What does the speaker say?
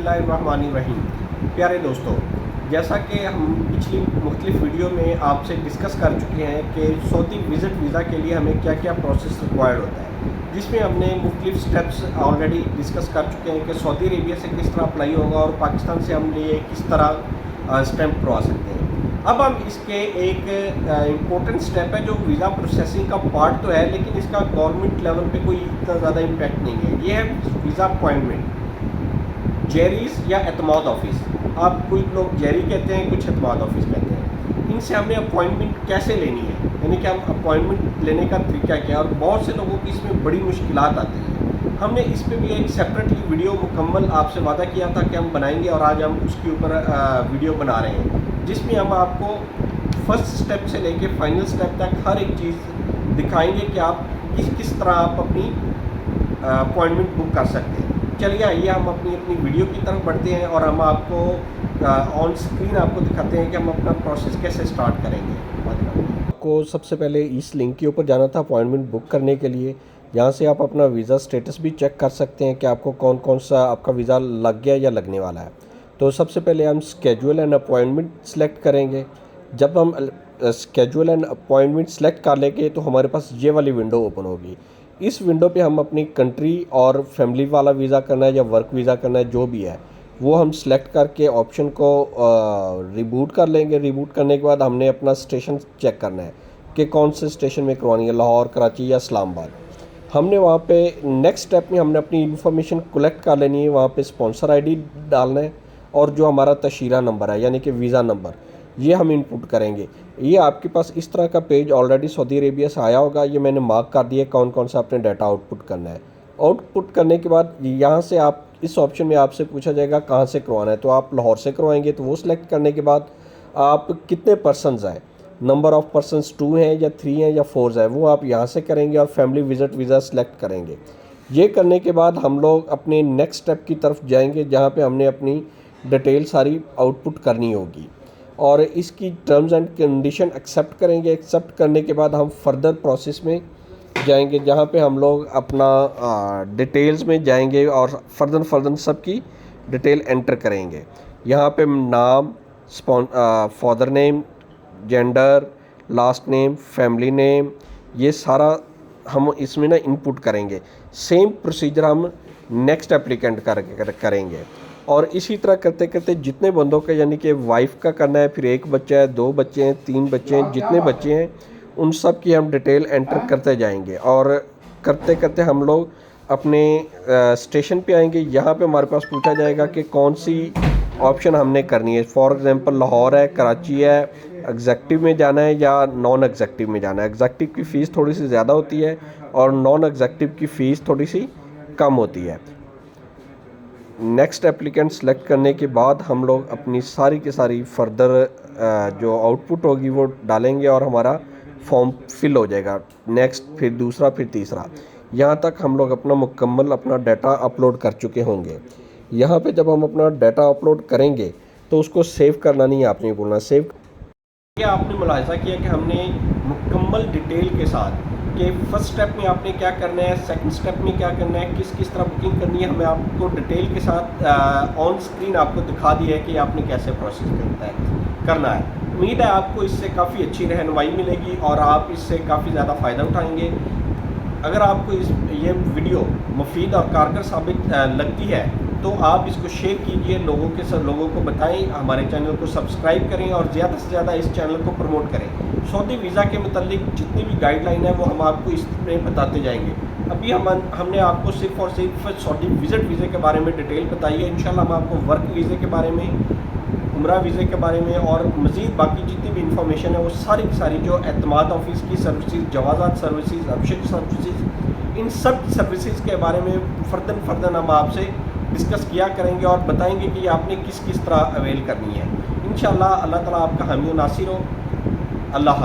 बिस्मिल्लाहिर्रहमानिर्रहीम। प्यारे दोस्तों, जैसा कि हम पिछली मुख्तलिफ वीडियो में आपसे डिस्कस कर चुके हैं कि सऊदी विज़िट वीज़ा के लिए हमें क्या क्या प्रोसेस रिक्वायर्ड होता है, जिसमें हमने मुख्तलिफ स्टेप्स ऑलरेडी डिस्कस कर चुके हैं कि सऊदी अरेबिया से किस तरह अप्लाई होगा और पाकिस्तान से हम ये किस तरह स्टैंप करवा सकते हैं। अब हम इसके एक इम्पोर्टेंट स्टेप है जो वीज़ा प्रोसेसिंग का पार्ट तो है, लेकिन इसका गवर्नमेंट लेवल पे कोई इतना ज़्यादा इम्पैक्ट नहीं है। ये है वीज़ा अपॉइंटमेंट, जेरीज या एतमाद ऑफिस। आप कुछ लोग जेरी कहते हैं, कुछ एतमाद ऑफिस कहते हैं। इनसे हमने अपॉइंटमेंट कैसे लेनी है, यानी कि हम अपॉइंटमेंट लेने का तरीका क्या है, और बहुत से लोगों की इसमें बड़ी मुश्किलात आती हैं। हमने इस पर भी एक सेपरेटली वीडियो मुकम्मल आपसे वादा किया था कि हम बनाएंगे, और आज हम उसके ऊपर वीडियो बना रहे हैं, जिसमें हम आपको फर्स्ट स्टेप से लेके फाइनल स्टेप तक हर एक चीज़ दिखाएंगे कि आप किस तरह आप अपनी अपॉइंटमेंट बुक कर सकते हैं। चलिए आइए हम अपनी वीडियो की तरफ बढ़ते हैं और हम आपको ऑन स्क्रीन आपको दिखाते हैं कि हम अपना प्रोसेस कैसे स्टार्ट करेंगे। आपको सबसे पहले इस लिंक के ऊपर जाना था अपॉइंटमेंट बुक करने के लिए। यहाँ से आप अपना वीज़ा स्टेटस भी चेक कर सकते हैं कि आपको कौन कौन सा आपका वीज़ा लग गया या लगने वाला है। तो सबसे पहले हम स्केड्यूल एंड अपॉइंटमेंट सेलेक्ट करेंगे। जब हम स्केड्यूल एंड अपॉइंटमेंट सेलेक्ट कर लेंगे तो हमारे पास ये वाली विंडो ओपन होगी। इस विंडो पे हम अपनी कंट्री और फैमिली वाला वीज़ा करना है या वर्क वीज़ा करना है, जो भी है वो हम सेलेक्ट करके ऑप्शन को रिबूट कर लेंगे। रिबूट करने के बाद हमने अपना स्टेशन चेक करना है कि कौन से स्टेशन में करवानी है, लाहौर, कराची या इस्लामाबाद। हमने वहाँ पे नेक्स्ट स्टेप में हमने अपनी इन्फॉर्मेशन कलेक्ट कर लेनी है। वहाँ पे स्पॉन्सर आईडी डालना है और जो हमारा तशीरा नंबर है यानी कि वीज़ा नंबर, ये हम इनपुट करेंगे। ये आपके पास इस तरह का पेज ऑलरेडी सऊदी अरेबिया से आया होगा। ये मैंने मार्क कर दिया कौन कौन सा अपने डाटा आउटपुट करना है। आउटपुट करने के बाद यहाँ से आप इस ऑप्शन में आपसे पूछा जाएगा कहाँ से करवाना है, तो आप लाहौर से करवाएंगे। तो वो सिलेक्ट करने के बाद आप कितने पर्सनस हैं, नंबर ऑफ़ पर्सनस 2 हैं या 3 हैं या 4 है, वो आप यहाँ से करेंगे और फैमिली विज़िट वीज़ा सेलेक्ट करेंगे। ये करने के बाद हम लोग अपने नेक्स्ट स्टेप की तरफ जाएंगे, जहाँ पे हमने अपनी डिटेल सारी आउटपुट करनी होगी और इसकी टर्म्स एंड कंडीशन एक्सेप्ट करेंगे। एक्सेप्ट करने के बाद हम फर्दर प्रोसेस में जाएंगे, जहाँ पे हम लोग अपना डिटेल्स में जाएंगे और फर्दर सबकी डिटेल एंटर करेंगे। यहाँ पे नाम, father name, gender, last name, family name, ये सारा हम इसमें ना इनपुट करेंगे। सेम प्रोसीजर हम नेक्स्ट एप्लीकेंट करेंगे और इसी तरह करते करते जितने बंदों का, यानी कि वाइफ का करना है, फिर 1 बच्चा है, 2 बच्चे हैं, 3 बच्चे हैं, जितने बच्चे हैं उन सब की हम डिटेल एंटर करते जाएंगे और करते करते हम लोग अपने स्टेशन पे आएंगे। यहाँ पे हमारे पास पूछा जाएगा कि कौन सी ऑप्शन हमने करनी है। फॉर एग्जांपल लाहौर है, कराची है, एग्जेक्टिव में जाना है या नॉन एग्जेक्टिव में जाना है। एग्जेक्टिव की फ़ीस थोड़ी सी ज़्यादा होती है और नॉन एग्जेक्टिव की फ़ीस थोड़ी सी कम होती है। नेक्स्ट एप्लीकेंट सेलेक्ट करने के बाद हम लोग अपनी सारी की सारी फर्दर जो आउटपुट होगी वो डालेंगे और हमारा फॉर्म फिल हो जाएगा। नेक्स्ट, फिर दूसरा, फिर तीसरा, यहाँ तक हम लोग अपना मुकम्मल अपना डाटा अपलोड कर चुके होंगे। यहाँ पे जब हम अपना डाटा अपलोड करेंगे तो उसको सेव करना नहीं है, आपने बोलना सेव। क्या आपने मुलाहिजा किया कि हमने मुकम्मल डिटेल के साथ कि फर्स्ट स्टेप में आपने क्या करना है, सेकंड स्टेप में क्या करना है, किस तरह बुकिंग करनी है, हमें आपको डिटेल के साथ ऑन स्क्रीन आपको दिखा दिया है कि आपने कैसे प्रोसेस करना है। उम्मीद है आपको इससे काफ़ी अच्छी रहनुमाई मिलेगी और आप इससे काफ़ी ज़्यादा फ़ायदा उठाएंगे। अगर आपको ये वीडियो मुफीद और कारगर साबित लगती है तो आप इसको शेयर कीजिए, लोगों को बताएं, हमारे चैनल को सब्सक्राइब करें और ज़्यादा से ज़्यादा इस चैनल को प्रमोट करें। सऊदी वीज़ा के मुतालिक जितनी भी गाइडलाइन है वो हम आपको इसमें बताते जाएंगे। अभी हमने आपको सिर्फ और सिर्फ सऊदी विज़िट वीज़े के बारे में डिटेल बताई है। इंशाल्लाह हम आपको वर्क वीज़े के बारे में, उम्रा वीज़े के बारे में और मज़ीद बाकी जितनी भी इंफॉर्मेशन है वो सारी की सारी, जो एतमाद ऑफिस की सर्विसेज, जवाज़ात सर्विसेज, अबशर सर्विसेज, इन सब सर्विसेज के बारे में फर्दर हम आपसे डिस्कस किया करेंगे और बताएंगे कि आपने किस तरह अवेल करनी है। इंशाल्लाह अल्लाह ताला आपका हामी और नासिर हो। अल्लाह।